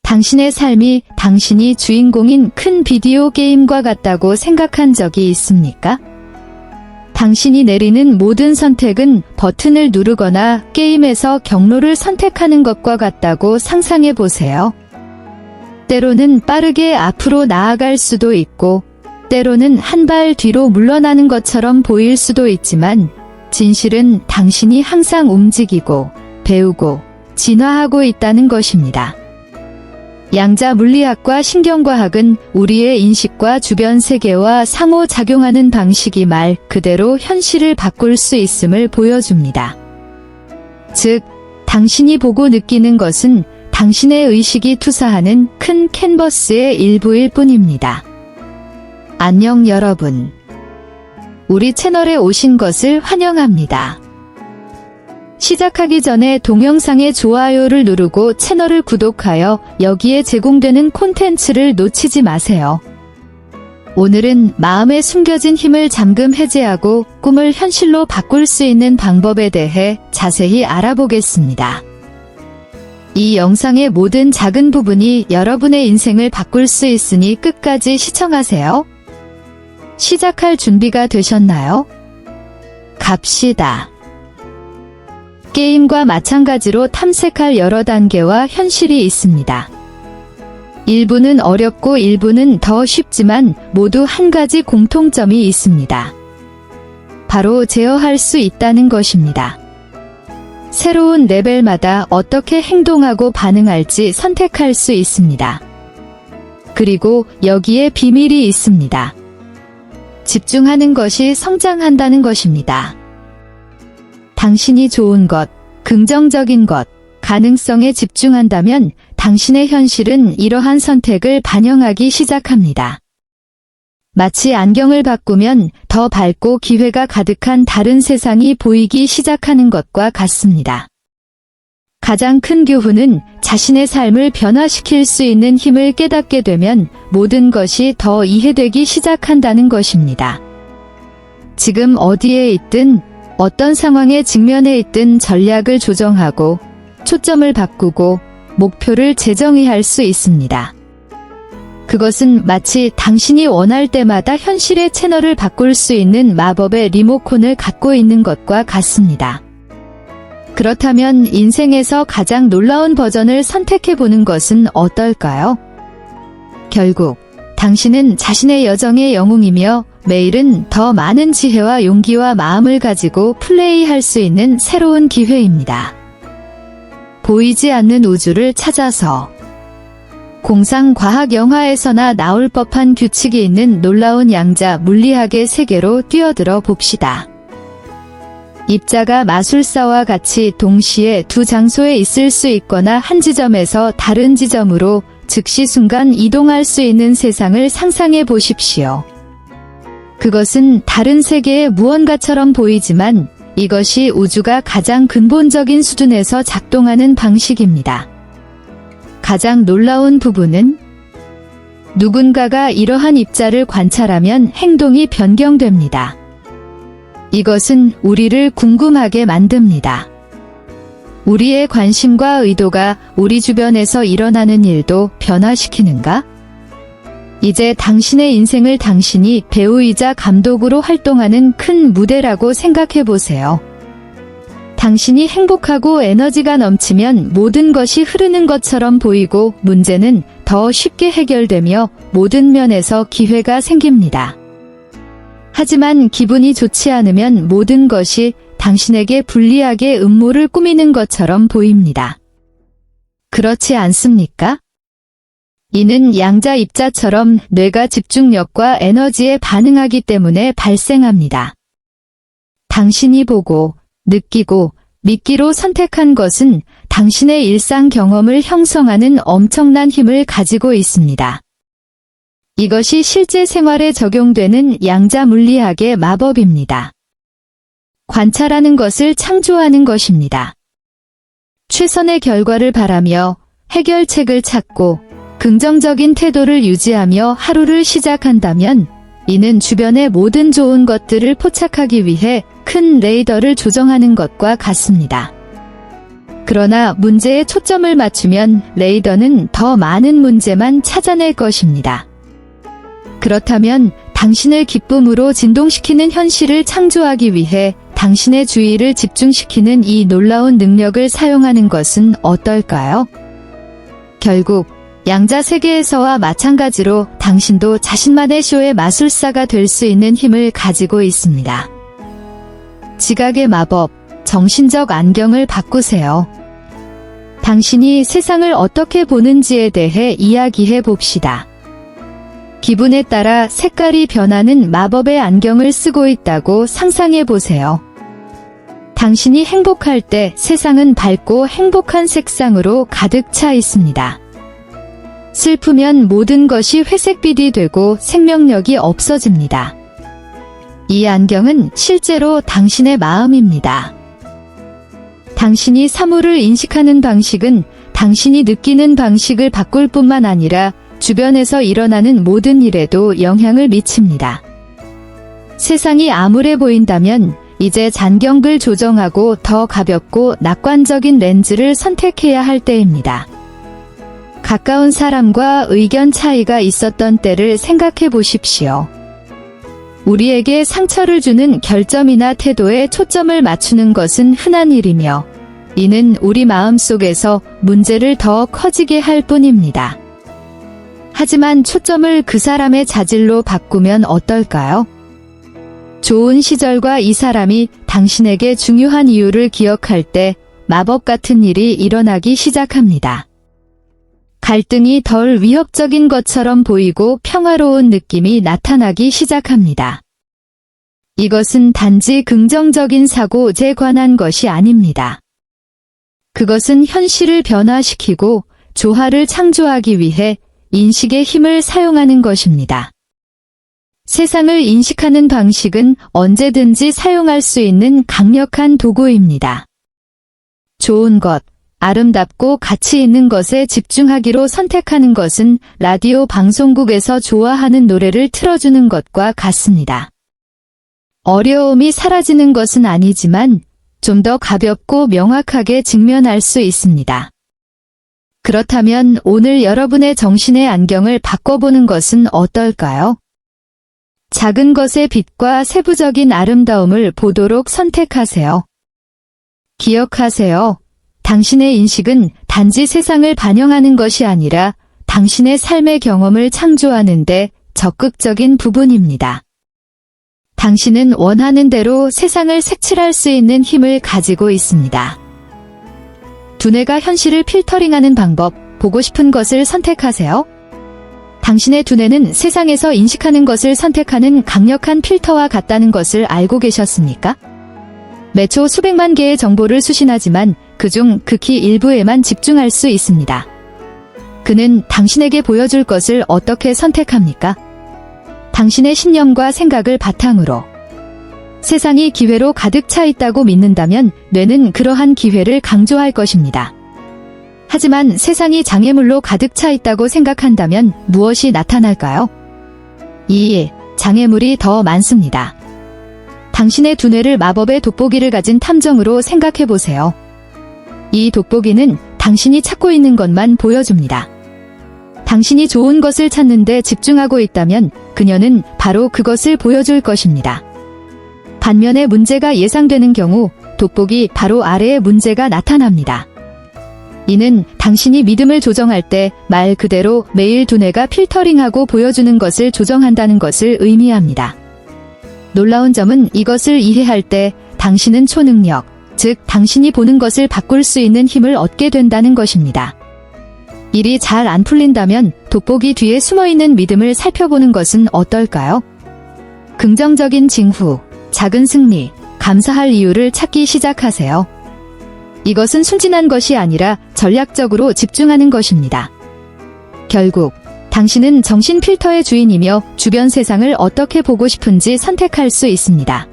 당신의 삶이 당신이 주인공인 큰 비디오 게임과 같다고 생각한 적이 있습니까? 당신이 내리는 모든 선택은 버튼을 누르거나 게임에서 경로를 선택하는 것과 같다고 상상해 보세요. 때로는 빠르게 앞으로 나아갈 수도 있고, 때로는 한 발 뒤로 물러나는 것처럼 보일 수도 있지만, 진실은 당신이 항상 움직이고, 배우고, 진화하고 있다는 것입니다. 양자 물리학과 신경과학은 우리의 인식과 주변 세계와 상호작용하는 방식이 말 그대로 현실을 바꿀 수 있음을 보여줍니다. 즉, 당신이 보고 느끼는 것은 당신의 의식이 투사하는 큰 캔버스의 일부일 뿐입니다. 안녕 여러분. 우리 채널에 오신 것을 환영합니다. 시작하기 전에 동영상의 좋아요를 누르고 채널을 구독하여 여기에 제공되는 콘텐츠를 놓치지 마세요. 오늘은 마음에 숨겨진 힘을 잠금 해제하고 꿈을 현실로 바꿀 수 있는 방법에 대해 자세히 알아보겠습니다. 이 영상의 모든 작은 부분이 여러분의 인생을 바꿀 수 있으니 끝까지 시청하세요. 시작할 준비가 되셨나요? 갑시다. 게임과 마찬가지로 탐색할 여러 단계와 현실이 있습니다. 일부는 어렵고 일부는 더 쉽지만 모두 한 가지 공통점이 있습니다. 바로 제어할 수 있다는 것입니다. 새로운 레벨마다 어떻게 행동하고 반응할지 선택할 수 있습니다. 그리고 여기에 비밀이 있습니다. 집중하는 것이 성장한다는 것입니다. 당신이 좋은 것, 긍정적인 것, 가능성에 집중한다면 당신의 현실은 이러한 선택을 반영하기 시작합니다. 마치 안경을 바꾸면 더 밝고 기회가 가득한 다른 세상이 보이기 시작하는 것과 같습니다. 가장 큰 교훈은 자신의 삶을 변화시킬 수 있는 힘을 깨닫게 되면 모든 것이 더 이해되기 시작한다는 것입니다. 지금 어디에 있든 어떤 상황에 직면해 있든 전략을 조정하고 초점을 바꾸고 목표를 재정의할 수 있습니다. 그것은 마치 당신이 원할 때마다 현실의 채널을 바꿀 수 있는 마법의 리모컨을 갖고 있는 것과 같습니다. 그렇다면 인생에서 가장 놀라운 버전을 선택해보는 것은 어떨까요? 결국 당신은 자신의 여정의 영웅이며 매일은 더 많은 지혜와 용기와 마음을 가지고 플레이할 수 있는 새로운 기회입니다. 보이지 않는 우주를 찾아서 공상과학 영화에서나 나올 법한 규칙이 있는 놀라운 양자 물리학의 세계로 뛰어들어 봅시다. 입자가 마술사와 같이 동시에 두 장소에 있을 수 있거나 한 지점에서 다른 지점으로 즉시 순간 이동할 수 있는 세상을 상상해 보십시오. 그것은 다른 세계의 무언가처럼 보이지만 이것이 우주가 가장 근본적인 수준에서 작동하는 방식입니다. 가장 놀라운 부분은 누군가가 이러한 입자를 관찰하면 행동이 변경됩니다. 이것은 우리를 궁금하게 만듭니다. 우리의 관심과 의도가 우리 주변에서 일어나는 일도 변화시키는가? 이제 당신의 인생을 당신이 배우이자 감독으로 활동하는 큰 무대라고 생각해 보세요. 당신이 행복하고 에너지가 넘치면 모든 것이 흐르는 것처럼 보이고 문제는 더 쉽게 해결되며 모든 면에서 기회가 생깁니다. 하지만 기분이 좋지 않으면 모든 것이 당신에게 불리하게 음모를 꾸미는 것처럼 보입니다. 그렇지 않습니까? 이는 양자 입자처럼 뇌가 집중력과 에너지에 반응하기 때문에 발생합니다. 당신이 보고, 느끼고, 믿기로 선택한 것은 당신의 일상 경험을 형성하는 엄청난 힘을 가지고 있습니다. 이것이 실제 생활에 적용되는 양자 물리학의 마법입니다. 관찰하는 것을 창조하는 것입니다. 최선의 결과를 바라며 해결책을 찾고 긍정적인 태도를 유지하며 하루를 시작한다면 이는 주변의 모든 좋은 것들을 포착하기 위해 큰 레이더를 조정하는 것과 같습니다. 그러나 문제에 초점을 맞추면 레이더는 더 많은 문제만 찾아낼 것입니다. 그렇다면 당신을 기쁨으로 진동시키는 현실을 창조하기 위해 당신의 주의를 집중시키는 이 놀라운 능력을 사용하는 것은 어떨까요? 결국 양자 세계에서와 마찬가지로 당신도 자신만의 쇼의 마술사가 될 수 있는 힘을 가지고 있습니다. 지각의 마법, 정신적 안경을 바꾸세요. 당신이 세상을 어떻게 보는지에 대해 이야기해 봅시다. 기분에 따라 색깔이 변하는 마법의 안경을 쓰고 있다고 상상해 보세요. 당신이 행복할 때 세상은 밝고 행복한 색상으로 가득 차 있습니다. 슬프면 모든 것이 회색빛이 되고 생명력이 없어집니다. 이 안경은 실제로 당신의 마음입니다. 당신이 사물을 인식하는 방식은 당신이 느끼는 방식을 바꿀 뿐만 아니라 주변에서 일어나는 모든 일에도 영향을 미칩니다. 세상이 암울해 보인다면 이제 잔경을 조정하고 더 가볍고 낙관적인 렌즈를 선택해야 할 때입니다. 가까운 사람과 의견 차이가 있었던 때를 생각해 보십시오. 우리에게 상처를 주는 결점이나 태도에 초점을 맞추는 것은 흔한 일이며 이는 우리 마음속에서 문제를 더 커지게 할 뿐입니다. 하지만 초점을 그 사람의 자질로 바꾸면 어떨까요? 좋은 시절과 이 사람이 당신에게 중요한 이유를 기억할 때 마법 같은 일이 일어나기 시작합니다. 갈등이 덜 위협적인 것처럼 보이고 평화로운 느낌이 나타나기 시작합니다. 이것은 단지 긍정적인 사고에 관한 것이 아닙니다. 그것은 현실을 변화시키고 조화를 창조하기 위해 인식의 힘을 사용하는 것입니다. 세상을 인식하는 방식은 언제든지 사용할 수 있는 강력한 도구입니다. 좋은 것, 아름답고 가치 있는 것에 집중하기로 선택하는 것은 라디오 방송국에서 좋아하는 노래를 틀어주는 것과 같습니다. 어려움이 사라지는 것은 아니지만 좀 더 가볍고 명확하게 직면할 수 있습니다. 그렇다면 오늘 여러분의 정신의 안경을 바꿔보는 것은 어떨까요? 작은 것의 빛과 세부적인 아름다움을 보도록 선택하세요. 기억하세요. 당신의 인식은 단지 세상을 반영하는 것이 아니라 당신의 삶의 경험을 창조하는 데 적극적인 부분입니다. 당신은 원하는 대로 세상을 색칠할 수 있는 힘을 가지고 있습니다. 두뇌가 현실을 필터링하는 방법, 보고 싶은 것을 선택하세요. 당신의 두뇌는 세상에서 인식하는 것을 선택하는 강력한 필터와 같다는 것을 알고 계셨습니까? 매초 수백만 개의 정보를 수신하지만 그중 극히 일부에만 집중할 수 있습니다. 그는 당신에게 보여줄 것을 어떻게 선택합니까? 당신의 신념과 생각을 바탕으로. 세상이 기회로 가득 차 있다고 믿는다면 뇌는 그러한 기회를 강조할 것입니다. 하지만 세상이 장애물로 가득 차 있다고 생각한다면 무엇이 나타날까요? 이 장애물이 더 많습니다. 당신의 두뇌를 마법의 돋보기를 가진 탐정으로 생각해보세요. 이 돋보기는 당신이 찾고 있는 것만 보여줍니다. 당신이 좋은 것을 찾는데 집중하고 있다면 그녀는 바로 그것을 보여줄 것입니다. 반면에 문제가 예상되는 경우 돋보기 바로 아래에 문제가 나타납니다. 이는 당신이 믿음을 조정할 때 말 그대로 매일 두뇌가 필터링하고 보여주는 것을 조정한다는 것을 의미합니다. 놀라운 점은 이것을 이해할 때 당신은 초능력, 즉 당신이 보는 것을 바꿀 수 있는 힘을 얻게 된다는 것입니다. 일이 잘 안 풀린다면 돋보기 뒤에 숨어있는 믿음을 살펴보는 것은 어떨까요? 긍정적인 징후, 작은 승리, 감사할 이유를 찾기 시작하세요. 이것은 순진한 것이 아니라 전략적으로 집중하는 것입니다. 결국 당신은 정신 필터의 주인이며 주변 세상을 어떻게 보고 싶은지 선택할 수 있습니다.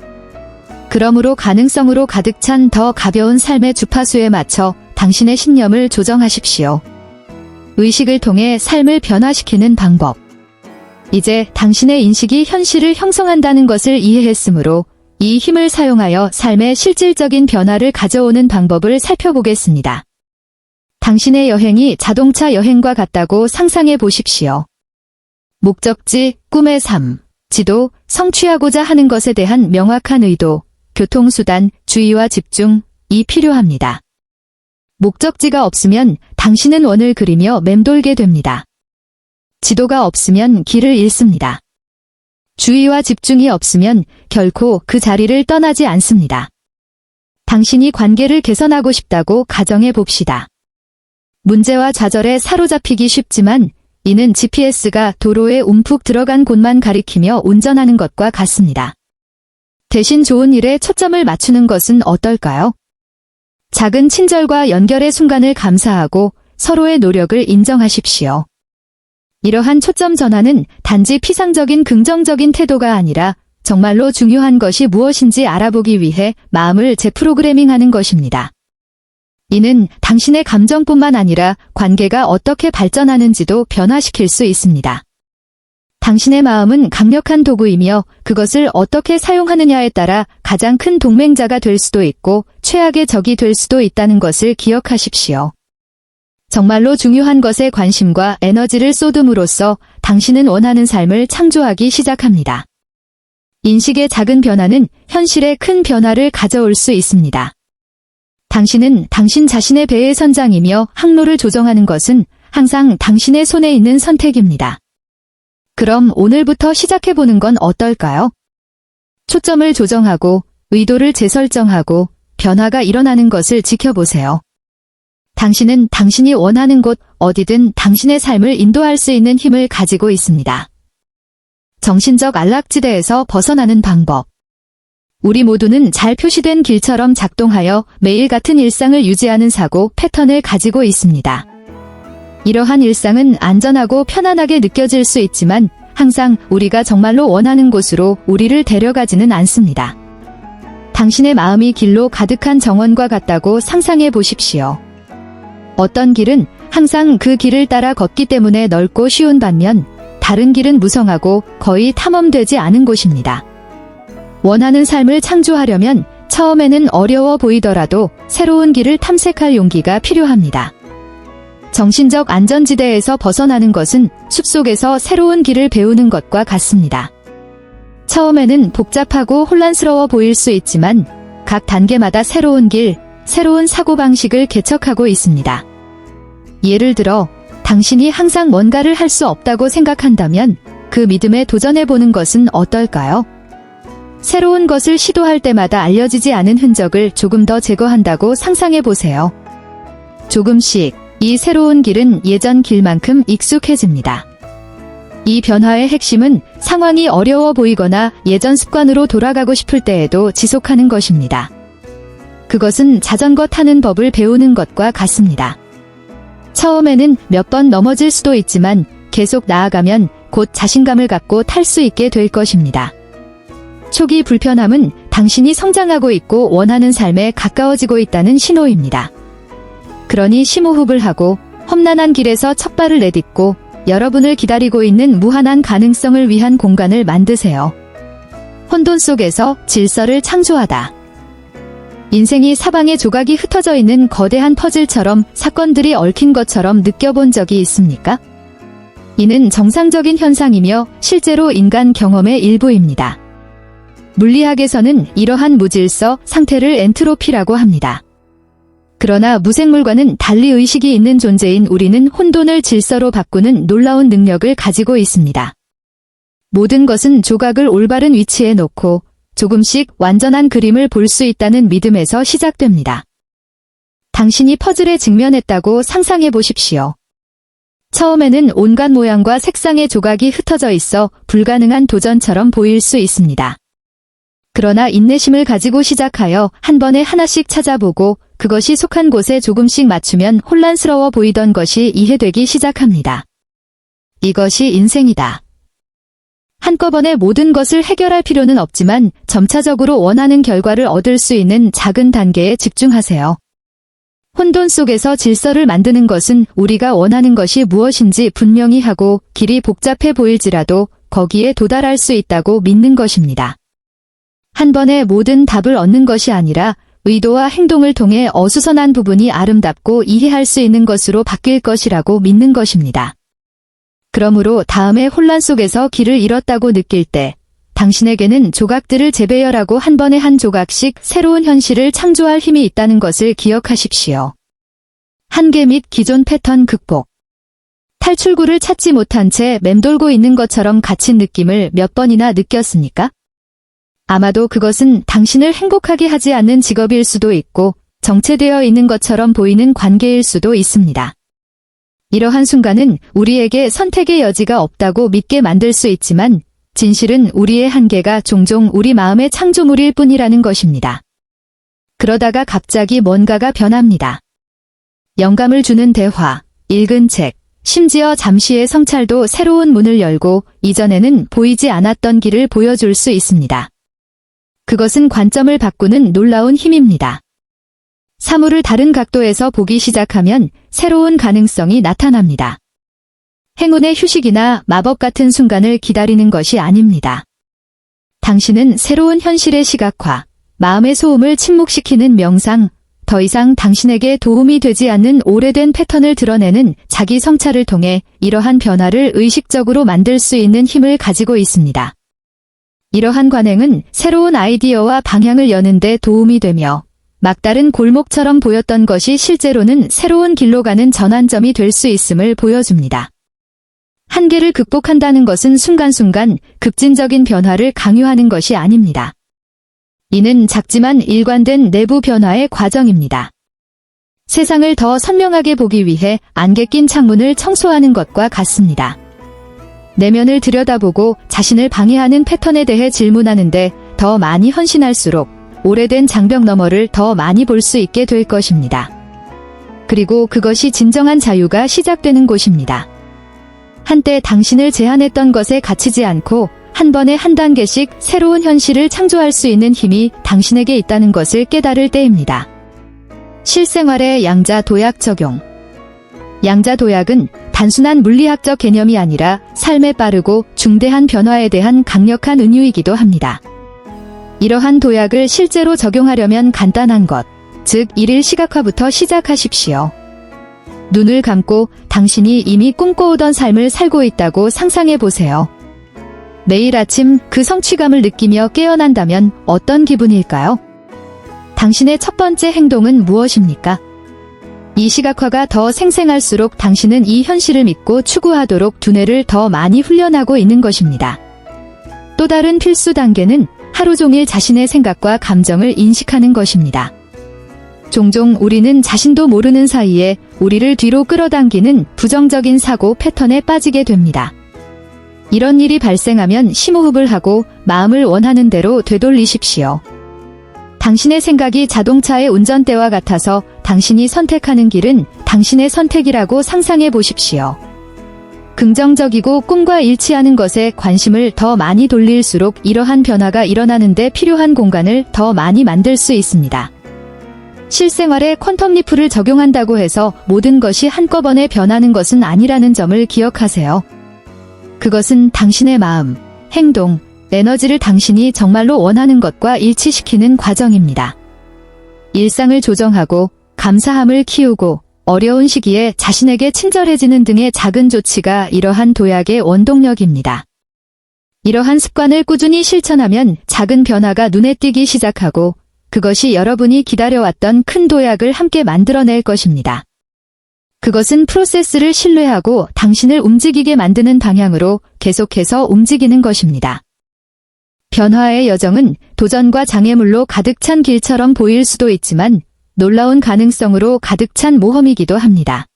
그러므로 가능성으로 가득 찬 더 가벼운 삶의 주파수에 맞춰 당신의 신념을 조정하십시오. 의식을 통해 삶을 변화시키는 방법. 이제 당신의 인식이 현실을 형성한다는 것을 이해했으므로 이 힘을 사용하여 삶의 실질적인 변화를 가져오는 방법을 살펴보겠습니다. 당신의 여행이 자동차 여행과 같다고 상상해 보십시오. 목적지, 꿈의 삶, 지도, 성취하고자 하는 것에 대한 명확한 의도, 교통수단, 주의와 집중이 필요합니다. 목적지가 없으면 당신은 원을 그리며 맴돌게 됩니다. 지도가 없으면 길을 잃습니다. 주의와 집중이 없으면 결코 그 자리를 떠나지 않습니다. 당신이 관계를 개선하고 싶다고 가정해 봅시다. 문제와 좌절에 사로잡히기 쉽지만 이는 GPS가 도로에 움푹 들어간 곳만 가리키며 운전하는 것과 같습니다. 대신 좋은 일에 초점을 맞추는 것은 어떨까요? 작은 친절과 연결의 순간을 감사하고 서로의 노력을 인정하십시오. 이러한 초점 전환은 단지 피상적인 긍정적인 태도가 아니라 정말로 중요한 것이 무엇인지 알아보기 위해 마음을 재프로그래밍하는 것입니다. 이는 당신의 감정뿐만 아니라 관계가 어떻게 발전하는지도 변화시킬 수 있습니다. 당신의 마음은 강력한 도구이며 그것을 어떻게 사용하느냐에 따라 가장 큰 동맹자가 될 수도 있고 최악의 적이 될 수도 있다는 것을 기억하십시오. 정말로 중요한 것에 관심과 에너지를 쏟음으로써 당신은 원하는 삶을 창조하기 시작합니다. 인식의 작은 변화는 현실의 큰 변화를 가져올 수 있습니다. 당신은 당신 자신의 배의 선장이며 항로를 조정하는 것은 항상 당신의 손에 있는 선택입니다. 그럼 오늘부터 시작해보는 건 어떨까요? 초점을 조정하고 의도를 재설정하고 변화가 일어나는 것을 지켜보세요. 당신은 당신이 원하는 곳 어디든 당신의 삶을 인도할 수 있는 힘을 가지고 있습니다. 정신적 안락지대에서 벗어나는 방법. 우리 모두는 잘 표시된 길처럼 작동하여 매일 같은 일상을 유지하는 사고 패턴을 가지고 있습니다. 이러한 일상은 안전하고 편안하게 느껴질 수 있지만 항상 우리가 정말로 원하는 곳으로 우리를 데려가지는 않습니다. 당신의 마음이 길로 가득한 정원과 같다고 상상해 보십시오. 어떤 길은 항상 그 길을 따라 걷기 때문에 넓고 쉬운 반면 다른 길은 무성하고 거의 탐험되지 않은 곳입니다. 원하는 삶을 창조하려면 처음에는 어려워 보이더라도 새로운 길을 탐색할 용기가 필요합니다. 정신적 안전지대에서 벗어나는 것은 숲속에서 새로운 길을 배우는 것과 같습니다. 처음에는 복잡하고 혼란스러워 보일 수 있지만 각 단계마다 새로운 길, 새로운 사고방식을 개척하고 있습니다. 예를 들어 당신이 항상 뭔가를 할 수 없다고 생각한다면 그 믿음에 도전해보는 것은 어떨까요? 새로운 것을 시도할 때마다 알려지지 않은 흔적을 조금 더 제거한다고 상상해보세요. 조금씩 이 새로운 길은 예전 길만큼 익숙해집니다. 이 변화의 핵심은 상황이 어려워 보이거나 예전 습관으로 돌아가고 싶을 때에도 지속하는 것입니다. 그것은 자전거 타는 법을 배우는 것과 같습니다. 처음에는 몇 번 넘어질 수도 있지만 계속 나아가면 곧 자신감을 갖고 탈 수 있게 될 것입니다. 초기 불편함은 당신이 성장하고 있고 원하는 삶에 가까워지고 있다는 신호입니다. 그러니 심호흡을 하고 험난한 길에서 첫 발을 내딛고 여러분을 기다리고 있는 무한한 가능성을 위한 공간을 만드세요. 혼돈 속에서 질서를 창조하다. 인생이 사방에 조각이 흩어져 있는 거대한 퍼즐처럼 사건들이 얽힌 것처럼 느껴본 적이 있습니까? 이는 정상적인 현상이며 실제로 인간 경험의 일부입니다. 물리학에서는 이러한 무질서 상태를 엔트로피라고 합니다. 그러나 무생물과는 달리 의식이 있는 존재인 우리는 혼돈을 질서로 바꾸는 놀라운 능력을 가지고 있습니다. 모든 것은 조각을 올바른 위치에 놓고 조금씩 완전한 그림을 볼 수 있다는 믿음에서 시작됩니다. 당신이 퍼즐에 직면했다고 상상해 보십시오. 처음에는 온갖 모양과 색상의 조각이 흩어져 있어 불가능한 도전처럼 보일 수 있습니다. 그러나 인내심을 가지고 시작하여 한 번에 하나씩 찾아보고 그것이 속한 곳에 조금씩 맞추면 혼란스러워 보이던 것이 이해되기 시작합니다. 이것이 인생이다. 한꺼번에 모든 것을 해결할 필요는 없지만 점차적으로 원하는 결과를 얻을 수 있는 작은 단계에 집중하세요. 혼돈 속에서 질서를 만드는 것은 우리가 원하는 것이 무엇인지 분명히 하고 길이 복잡해 보일지라도 거기에 도달할 수 있다고 믿는 것입니다. 한 번에 모든 답을 얻는 것이 아니라 의도와 행동을 통해 어수선한 부분이 아름답고 이해할 수 있는 것으로 바뀔 것이라고 믿는 것입니다. 그러므로 다음에 혼란 속에서 길을 잃었다고 느낄 때 당신에게는 조각들을 재배열하고 한 번에 한 조각씩 새로운 현실을 창조할 힘이 있다는 것을 기억하십시오. 한계 및 기존 패턴 극복. 탈출구를 찾지 못한 채 맴돌고 있는 것처럼 갇힌 느낌을 몇 번이나 느꼈습니까? 아마도 그것은 당신을 행복하게 하지 않는 직업일 수도 있고 정체되어 있는 것처럼 보이는 관계일 수도 있습니다. 이러한 순간은 우리에게 선택의 여지가 없다고 믿게 만들 수 있지만 진실은 우리의 한계가 종종 우리 마음의 창조물일 뿐이라는 것입니다. 그러다가 갑자기 뭔가가 변합니다. 영감을 주는 대화, 읽은 책, 심지어 잠시의 성찰도 새로운 문을 열고 이전에는 보이지 않았던 길을 보여줄 수 있습니다. 그것은 관점을 바꾸는 놀라운 힘입니다. 사물을 다른 각도에서 보기 시작하면 새로운 가능성이 나타납니다. 행운의 휴식이나 마법 같은 순간을 기다리는 것이 아닙니다. 당신은 새로운 현실의 시각화, 마음의 소음을 침묵시키는 명상, 더 이상 당신에게 도움이 되지 않는 오래된 패턴을 드러내는 자기 성찰을 통해 이러한 변화를 의식적으로 만들 수 있는 힘을 가지고 있습니다. 이러한 관행은 새로운 아이디어와 방향을 여는 데 도움이 되며 막다른 골목처럼 보였던 것이 실제로는 새로운 길로 가는 전환점이 될 수 있음을 보여줍니다. 한계를 극복한다는 것은 순간순간 급진적인 변화를 강요하는 것이 아닙니다. 이는 작지만 일관된 내부 변화의 과정입니다. 세상을 더 선명하게 보기 위해 안개 낀 창문을 청소하는 것과 같습니다. 내면을 들여다보고 자신을 방해하는 패턴에 대해 질문하는데 더 많이 헌신할수록 오래된 장벽 너머를 더 많이 볼 수 있게 될 것입니다. 그리고 그것이 진정한 자유가 시작되는 곳입니다. 한때 당신을 제한했던 것에 갇히지 않고 한 번에 한 단계씩 새로운 현실을 창조할 수 있는 힘이 당신에게 있다는 것을 깨달을 때입니다. 실생활의 양자 도약 적용. 양자 도약은 단순한 물리학적 개념이 아니라 삶의 빠르고 중대한 변화에 대한 강력한 은유이기도 합니다. 이러한 도약을 실제로 적용하려면 간단한 것, 즉 일일 시각화부터 시작하십시오. 눈을 감고 당신이 이미 꿈꿔오던 삶을 살고 있다고 상상해 보세요. 매일 아침 그 성취감을 느끼며 깨어난다면 어떤 기분일까요? 당신의 첫 번째 행동은 무엇입니까? 이 시각화가 더 생생할수록 당신은 이 현실을 믿고 추구하도록 두뇌를 더 많이 훈련하고 있는 것입니다. 또 다른 필수 단계는 하루 종일 자신의 생각과 감정을 인식하는 것입니다. 종종 우리는 자신도 모르는 사이에 우리를 뒤로 끌어당기는 부정적인 사고 패턴에 빠지게 됩니다. 이런 일이 발생하면 심호흡을 하고 마음을 원하는 대로 되돌리십시오. 당신의 생각이 자동차의 운전대와 같아서 당신이 선택하는 길은 당신의 선택이라고 상상해 보십시오. 긍정적이고 꿈과 일치하는 것에 관심을 더 많이 돌릴수록 이러한 변화가 일어나는 데 필요한 공간을 더 많이 만들 수 있습니다. 실생활에 퀀텀 리프를 적용한다고 해서 모든 것이 한꺼번에 변하는 것은 아니라는 점을 기억하세요. 그것은 당신의 마음, 행동, 에너지를 당신이 정말로 원하는 것과 일치시키는 과정입니다. 일상을 조정하고 감사함을 키우고 어려운 시기에 자신에게 친절해지는 등의 작은 조치가 이러한 도약의 원동력입니다. 이러한 습관을 꾸준히 실천하면 작은 변화가 눈에 띄기 시작하고 그것이 여러분이 기다려왔던 큰 도약을 함께 만들어낼 것입니다. 그것은 프로세스를 신뢰하고 당신을 움직이게 만드는 방향으로 계속해서 움직이는 것입니다. 변화의 여정은 도전과 장애물로 가득 찬 길처럼 보일 수도 있지만 놀라운 가능성으로 가득 찬 모험이기도 합니다.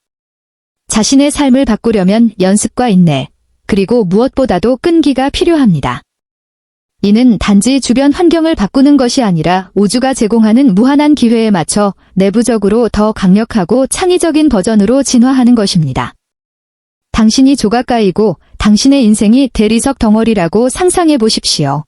자신의 삶을 바꾸려면 연습과 인내, 그리고 무엇보다도 끈기가 필요합니다. 이는 단지 주변 환경을 바꾸는 것이 아니라 우주가 제공하는 무한한 기회에 맞춰 내부적으로 더 강력하고 창의적인 버전으로 진화하는 것입니다. 당신이 조각가이고 당신의 인생이 대리석 덩어리라고 상상해 보십시오.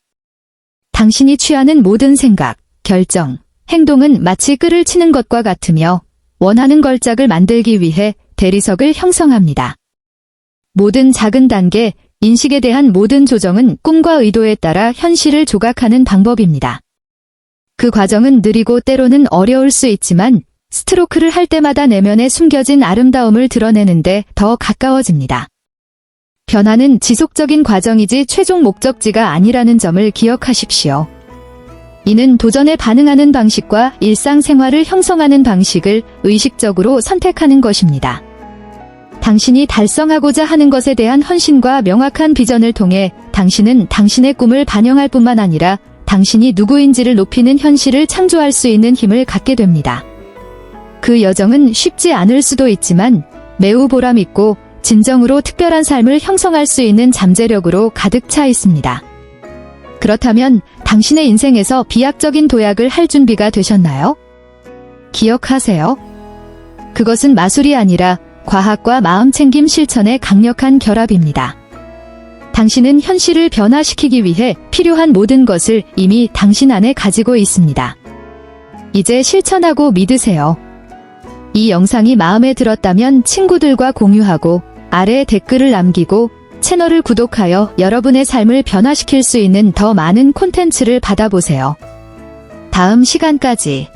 당신이 취하는 모든 생각, 결정, 행동은 마치 끈을 치는 것과 같으며 원하는 걸작을 만들기 위해 대리석을 형성합니다. 모든 작은 단계, 인식에 대한 모든 조정은 꿈과 의도에 따라 현실을 조각하는 방법입니다. 그 과정은 느리고 때로는 어려울 수 있지만 스트로크를 할 때마다 내면에 숨겨진 아름다움을 드러내는데 더 가까워집니다. 변화는 지속적인 과정이지 최종 목적지가 아니라는 점을 기억하십시오. 이는 도전에 반응하는 방식과 일상생활을 형성하는 방식을 의식적으로 선택하는 것입니다. 당신이 달성하고자 하는 것에 대한 헌신과 명확한 비전을 통해 당신은 당신의 꿈을 반영할 뿐만 아니라 당신이 누구인지를 높이는 현실을 창조할 수 있는 힘을 갖게 됩니다. 그 여정은 쉽지 않을 수도 있지만 매우 보람있고 진정으로 특별한 삶을 형성할 수 있는 잠재력으로 가득 차 있습니다. 그렇다면 당신의 인생에서 비약적인 도약을 할 준비가 되셨나요? 기억하세요. 그것은 마술이 아니라 과학과 마음챙김 실천의 강력한 결합입니다. 당신은 현실을 변화시키기 위해 필요한 모든 것을 이미 당신 안에 가지고 있습니다. 이제 실천하고 믿으세요. 이 영상이 마음에 들었다면 친구들과 공유하고 아래에 댓글을 남기고 채널을 구독하여 여러분의 삶을 변화시킬 수 있는 더 많은 콘텐츠를 받아보세요. 다음 시간까지